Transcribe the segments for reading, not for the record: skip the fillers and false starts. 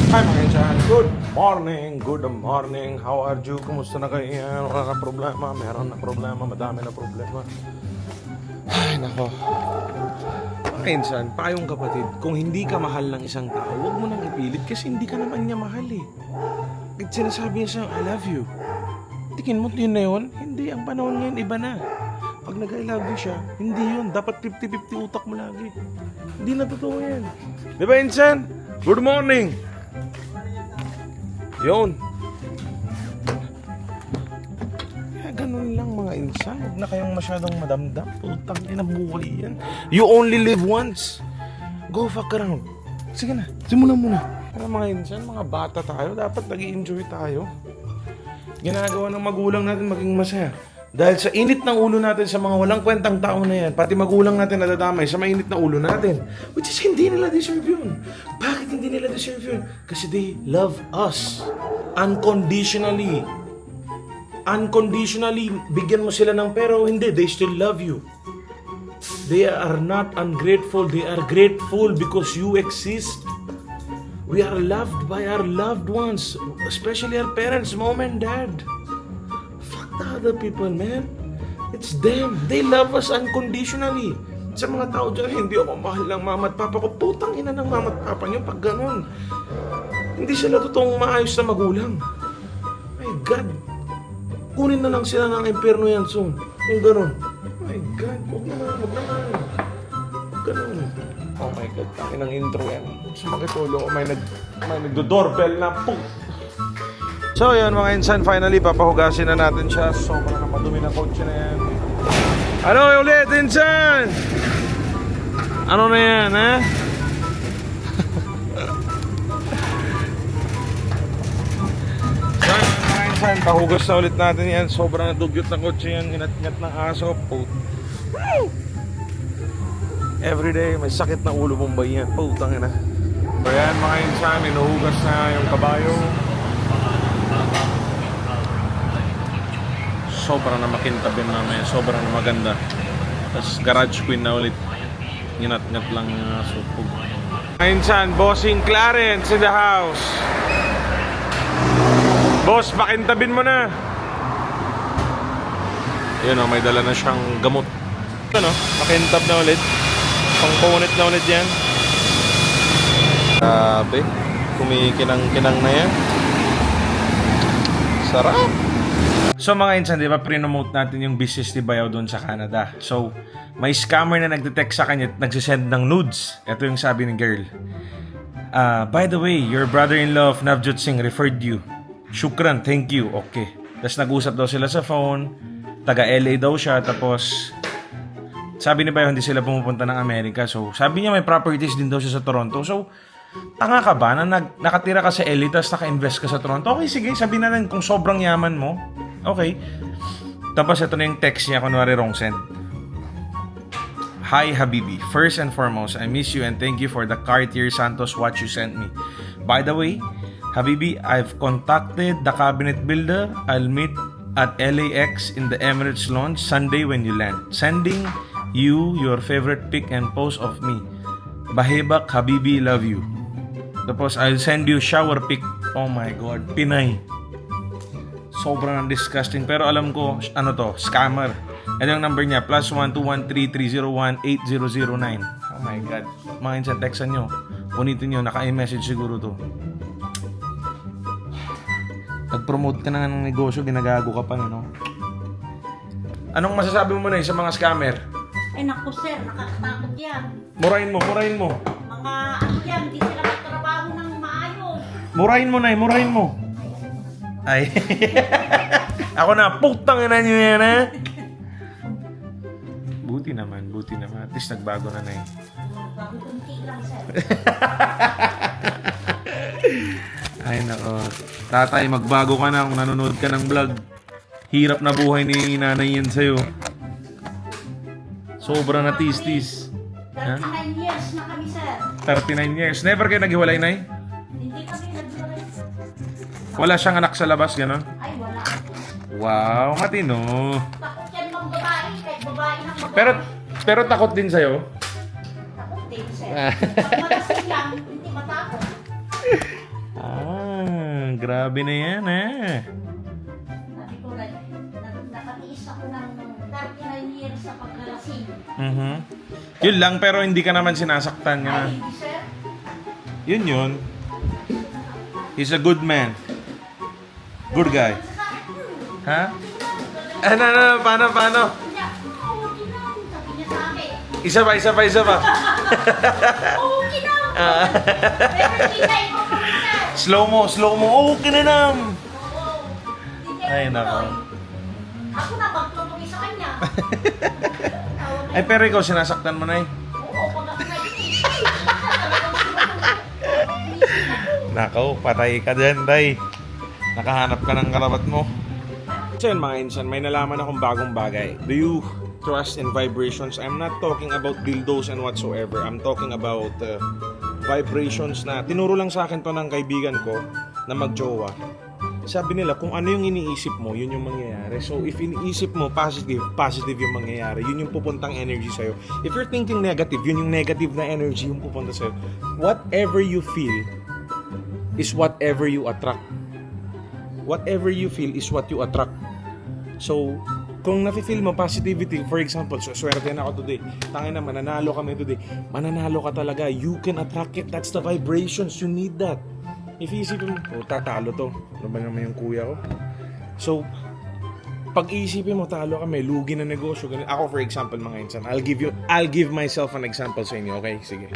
Hi mga insan, good morning, how are you? Kumusta na kayo yan? Wala na problema, meron na problema, madami na problema. Ay nako. Mga insan, payong kapatid, kung hindi ka mahal ng isang tao, huwag mo nang ipilit kasi hindi ka naman niya mahal eh. At sinasabi niya siyang, I love you. Tingin mo yun na yun? Hindi, ang panahon ngayon iba na. Pag nag-I love you siya, hindi yun. Dapat 50-50 utak mo lagi. Hindi na totoo yan. Di ba insan? Good morning! Yun. Kaya ganun lang mga insan. Huwag na kayong masyadong madamdam. Putang ina buhay yan. You only live once. Go fuck around. Sige na, simulan muna. Para mga insan, mga bata tayo. Dapat nag-i-enjoy tayo. Ginagawa ng magulang natin maging masaya. Dahil sa init ng ulo natin sa mga walang kwentang tao na yan, pati magulang natin nadadamay sa mainit na ulo natin. Which is hindi nila deserve yun. Bakit hindi nila deserve yun? Kasi they love us. Unconditionally. Unconditionally, bigyan mo sila ng pera o hindi, they still love you. They are not ungrateful. They are grateful because you exist. We are loved by our loved ones. Especially our parents, mom and dad. Other people, man. It's them. They love us unconditionally. Sa mga tao dyan, hindi ako mahal ng mama at papa ko. Putang ina ng mama at papa nyo pag ganun. Hindi sila totoong maayos na magulang. My God. Kunin na lang sila ng impyerno yan soon. Kung ganun. My God. Huwag naman. Ganun. Oh my God. Takin ng intro yan. Sumakit ulo ko. May nagdo-doorbell na. Pum! So yun mga insan, finally papahugasin na natin siya. Sobrang na madumi ng kotse na yan. Ano ulit insan? Ano na yan ha? So yun mga insan, pahugas na ulit natin yan. Sobrang nadugyot ng kotse yan. Inat-ngat ng aso. Everyday may sakit na ulo Bombay yan. Putang ina. So yan mga insan, inuhugas na yung kabayo. Sobrang na makintabin namin, sobrang na maganda. Tapos garage queen na ulit. Nginat-ngat lang yung supog. Minsan, bossing Clarence in the house. Boss, makintabin mo na. Yun o, may dala na siyang gamot. Ano, makintab na ulit. Pangpunit na ulit yan. Grabe, kumikinang-kinang na yan. Sarap. So mga insan, di ba, pre-nomote natin yung business ni Bayaw doon sa Canada. So, may scammer na nagde-text sa kanya at nagsisend ng nudes. Ito yung sabi ng girl. By the way, your brother-in-law of Navjot Singh referred you. Shukran, thank you. Okay. Tapos nag-usap daw sila sa phone. Taga-LA daw siya. Tapos, sabi ni Bayaw, hindi sila pumupunta ng Amerika. So, sabi niya may properties din daw siya sa Toronto. So, tanga ka ba na nakatira ka sa LA tapos naka-invest ka sa Toronto? Okay, sige. Sabihin natin kung sobrang yaman mo. Okay. Tapos ito na yung text niya, kunwari wrong send. Hi Habibi, first and foremost, I miss you and thank you for the Cartier Santos watch you sent me. By the way, Habibi, I've contacted the cabinet builder. I'll meet at LAX in the Emirates Lounge Sunday when you land. Sending you your favorite pic and post of me. Bahebak Habibi, love you. Tapos I'll send you shower pic. Oh my God, Pinay. Sobrang disgusting. Pero alam ko, ano to, scammer. Ito yung number niya, +12133018009. Oh my God. Mga insan, textan nyo. Punitin nyo, naka-i-message siguro to. Nag-promote ka na ng negosyo, ginagago ka pa, no? Anong masasabi mo na sa mga scammer? Ay naku sir, nakakatakot yan. Murahin mo. Mga ano yan, hindi sila magtrabaho ng maayos. Murahin mo. Ay. Ako na, putang ina nyo yan, ha? Buti naman. At least nagbago na eh. Bago kunti lang sir. Ay, nako. Tatay, magbago ka na kung nanonood ka ng vlog. Hirap na buhay ni nanay yan sa'yo. Sobra na tis-tis. 39 years na kami sir. 39 years. Never kayo naghiwalay, nay? Hindi kami naghiwalay. Wala siyang anak sa labas, gano'n? Ay wala. Wow, matino. Takot yan ng babae, kahit babae ng babae. Pero takot din sa'yo? Takot din sir. Pag malasing lang, hindi matakot. Grabe na yan, Sabi ko, nakatiis ako ng 39 years sa paglalasing. Yun lang, pero hindi ka naman sinasaktan Ay, nga. hindi sir. Yun. He's a good man. Good guy. Ha? Ano, paano? Hindi, okay lang. Sabi niya sa akin. Isa pa. Okay lang. Pero hindi ko sir. Slow mo. Okay na nam. Oo. Hindi Ay, ko nako. tuloy. Ako na pagtutuloy sa kanya. Ay, pero ikaw sinasaktan mo na eh. Oo, pag ako naiinis. Nako, patay ka dyan, day. Nakahanap ka ng karabat mo. So yun, mga insan, may nalaman akong bagong bagay. Do you trust in vibrations? I'm not talking about dildos and whatsoever. I'm talking about vibrations na tinuro lang sa akin to ng kaibigan ko na magjowa. Sabi nila, kung ano yung iniisip mo, yun yung mangyayari. So, if iniisip mo positive yung mangyayari. Yun yung pupuntang energy sa'yo. If you're thinking negative, yun yung negative na energy yung pupunta sa'yo. Whatever you feel is whatever you attract. Whatever you feel is what you attract. So, kung nafe-feel mo positivity, for example, swerte na ako today. Tangin na, mananalo kami today. Mananalo ka talaga. You can attract it. That's the vibrations. You need that. If isipin mo, tatalo to. Ano ba naman yung kuya ko? So, pag iisipin mo, talo kami, lugi na negosyo. Ganun. Ako, for example, mga insan, I'll give myself an example sa inyo, okay? Sige.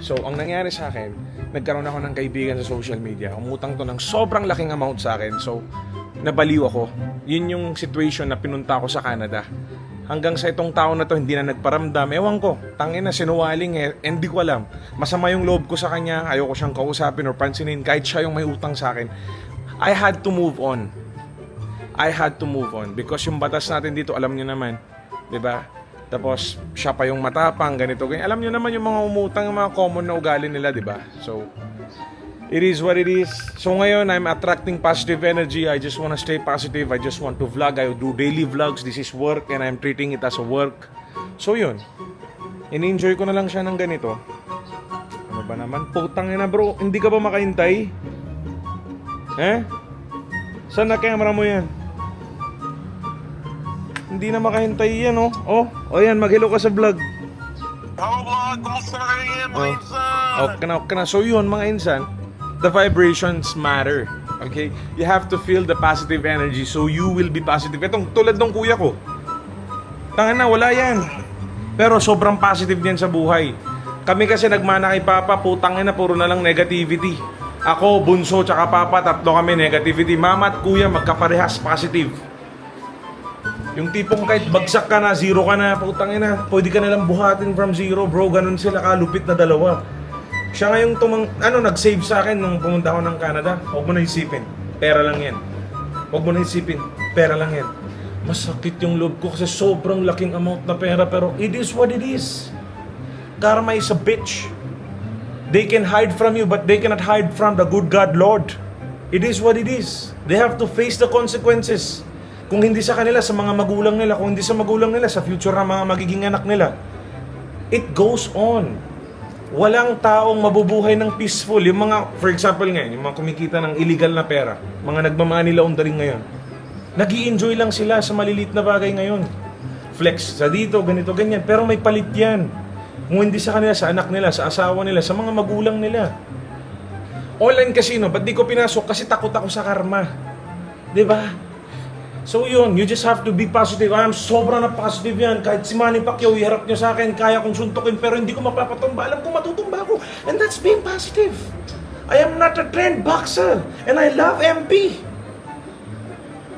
So, ang nangyari sa akin, nagkaroon ako ng kaibigan sa social media. Umutang to ng sobrang laking amount sa akin. So, nabaliw ako. Yun yung situation na pinunta ko sa Canada. Hanggang sa itong taon na to, hindi na nagparamdam. Ewan ko, tangin na, sinungaling hindi ko alam. Masama yung loob ko sa kanya, ayoko siyang kausapin or pansinin, kahit siya yung may utang sa akin. I had to move on. Because yung batas natin dito, alam niyo naman, 'di ba? Tapos siya pa yung matapang, ganito, ganyan. Alam niyo naman yung mga umutang, yung mga common na ugali nila, 'di ba? So it is what it is. So ngayon, I'm attracting positive energy. I just want to stay positive. I just want to vlog. I do daily vlogs. This is work and I'm treating it as a work. So yun, in-enjoy ko na lang siya ng ganito. Ano ba naman? Putang ina bro, hindi ka ba makahintay? Saan na camera mo yan? Hindi na makahintay yan, oh. Oh, yan, mag-hello ka sa vlog. Hello vlog, kumusta na kayo ngayon mga insan? Okay na. So yun, mga insan, the vibrations matter. Okay? You have to feel the positive energy so you will be positive. Itong tulad ng kuya ko. Tangan na, wala yan. Pero sobrang positive yan sa buhay. Kami kasi nagmana kay Papa, putang ina, puro na lang negativity. Ako, bunso, tsaka Papa, tatlo kami negativity. Mama at kuya, magkaparehas positive. Yung tipong kahit bagsak ka na, zero ka na, putang ina, pwede ka nalang buhatin from zero, bro. Ganun sila kalupit na dalawa. Siya ngayong nag-save sa akin nung pumunta ako ng Canada. Huwag mo na isipin, pera lang yan. Masakit yung loob ko kasi sobrang laking amount na pera, pero it is what it is. Karma is a bitch. They can hide from you, but they cannot hide from the good God Lord. It is what it is. They have to face the consequences. Kung hindi sa kanila, sa mga magulang nila. Kung hindi sa magulang nila, sa future na mga magiging anak nila. It goes on. Walang taong mabubuhay ng peaceful. Yung mga, for example ngayon, yung mga kumikita ng illegal na pera, mga nagmamani laundering ngayon, nag-i-enjoy lang sila sa maliliit na bagay ngayon. Flex sa dito, ganito, ganyan. Pero may palit yan. Kung hindi sa kanila, sa anak nila, sa asawa nila, sa mga magulang nila. Online casino, ba't di ko pinasok? Kasi takot ako sa karma. Diba? So yun, you just have to be positive. I am sobrang na positive yan. Kahit si Manny Pacquiao, iharap niyo sa akin, kaya kong suntukin, pero hindi ko mapapatumba. Alam ko matutumba ako. And that's being positive. I am not a trained boxer. And I love MP.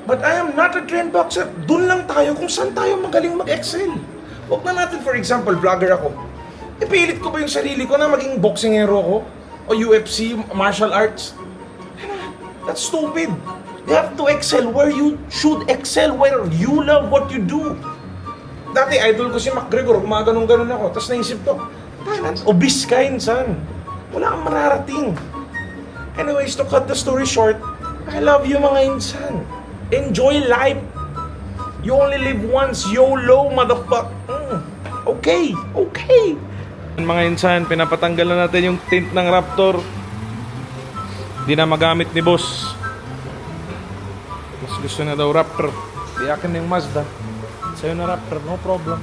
But I am not a trained boxer. Doon lang tayo kung saan tayo magaling mag-excel. Huwag na natin, for example, vlogger ako. Ipilit ko ba yung sarili ko na maging boxingero ako? O UFC, martial arts? That's stupid. You have to excel where you should excel, where you love what you do. Dati, idol ko si McGregor, gumaganong-ganon ako. Tapos naisip ko, obese ka, insan. Wala kang mararating. Anyways, to cut the story short, I love you mga insan. Enjoy life. You only live once. YOLO, motherfucker. Okay. Mga insan, pinapatanggal na natin yung tint ng Raptor. Di na magamit ni boss. Mas gusto na daw Raptor. Di akin na yung Mazda. Sa'yo na Raptor, no problem.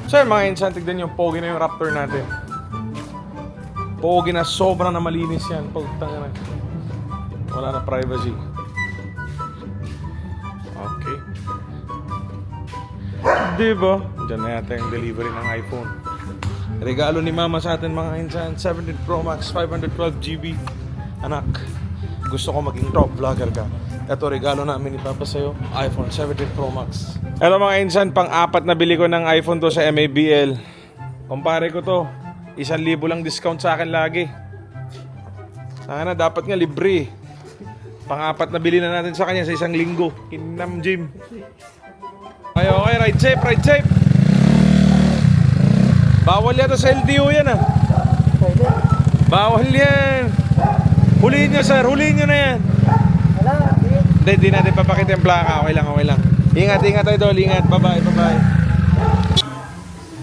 So yun mga insan, tignan nyo, pogi na yung Raptor natin. Pogi na, sobrang na malinis yan. Pagtanga na. Wala na privacy. Okay. Diba? Diyan na yata yung delivery ng iPhone. Regalo ni mama sa atin mga insan, 17 Pro Max, 512GB. Anak, gusto ko maging top vlogger ka. Ito regalo namin ni Papa sa'yo, iPhone 17 Pro Max. Ito mga insan, pang-apat na bili ko ng iPhone to sa MABL. Kumpare ko to, 1,000 lang discount sa akin lagi. Sana dapat nga libre. Pang-apat na bili na natin sa kanya sa 1 linggo. Kinam Jim. Okay, okay, ride safe, ride safe. Bawal yata sa LTO yan ah. Bawal yan. Huliin nyo sir, huliin nyo na yan. Hindi natin papakita yung plaka. Okay lang, okay lang. Ingat, ingat idol, ingat. Bye-bye, bye-bye.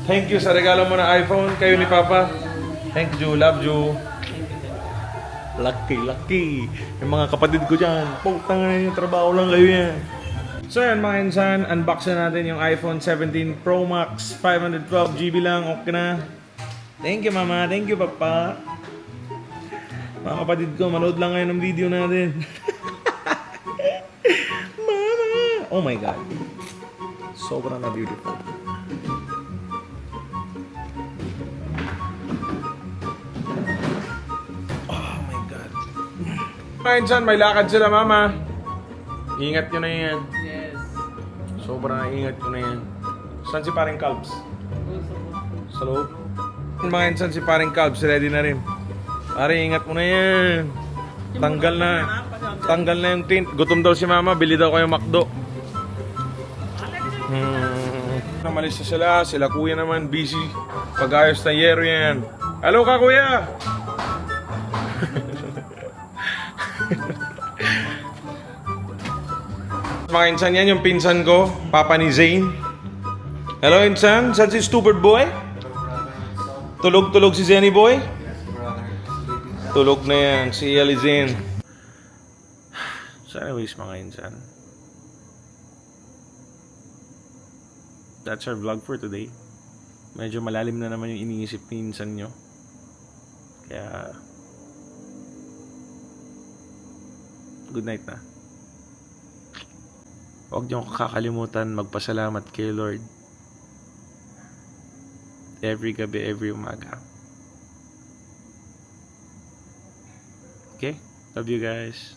Thank you sa regalo mo na iPhone. Kayo ni Papa. Thank you, love you. Lucky, lucky. Yung mga kapatid ko dyan. Putang na yung trabaho lang kayo yan. So yan mga insan, unbox na natin yung iPhone 17 Pro Max, 512GB lang, okay na. Thank you mama, thank you papa. Mga kapatid ko, manood lang ngayon ng video natin. Mama! Oh my God. Sobrang na beautiful. Oh my God. Mga insan, may lakad sila mama. Ingat nyo na yan. Sobrang naingat ko na yan. Saan si paring Calbs? Sa loob. Mga insan si paring Calbs, ready na rin. Pare, ingat mo na yan. Tanggal na. Tanggal na yung tint. Gutom daw si mama, bili daw kayo McDo. Namalis na sila. Sila kuya naman, busy. Pag-ayos na yero yan. Hello ka kuya! Mga insan yan, yung pinsan ko, papa ni Zane. Hello insan, saan si stupid boy? Tulog-tulog si Zenny boy? Tulog na yan, si Ali Zane. So anyways mga insan, that's our vlog for today. Medyo malalim na naman yung iniisip ni insan nyo. Kaya good night na. Huwag niyo kakalimutan magpasalamat kay Lord. Every gabi, every umaga. Okay? Love you guys.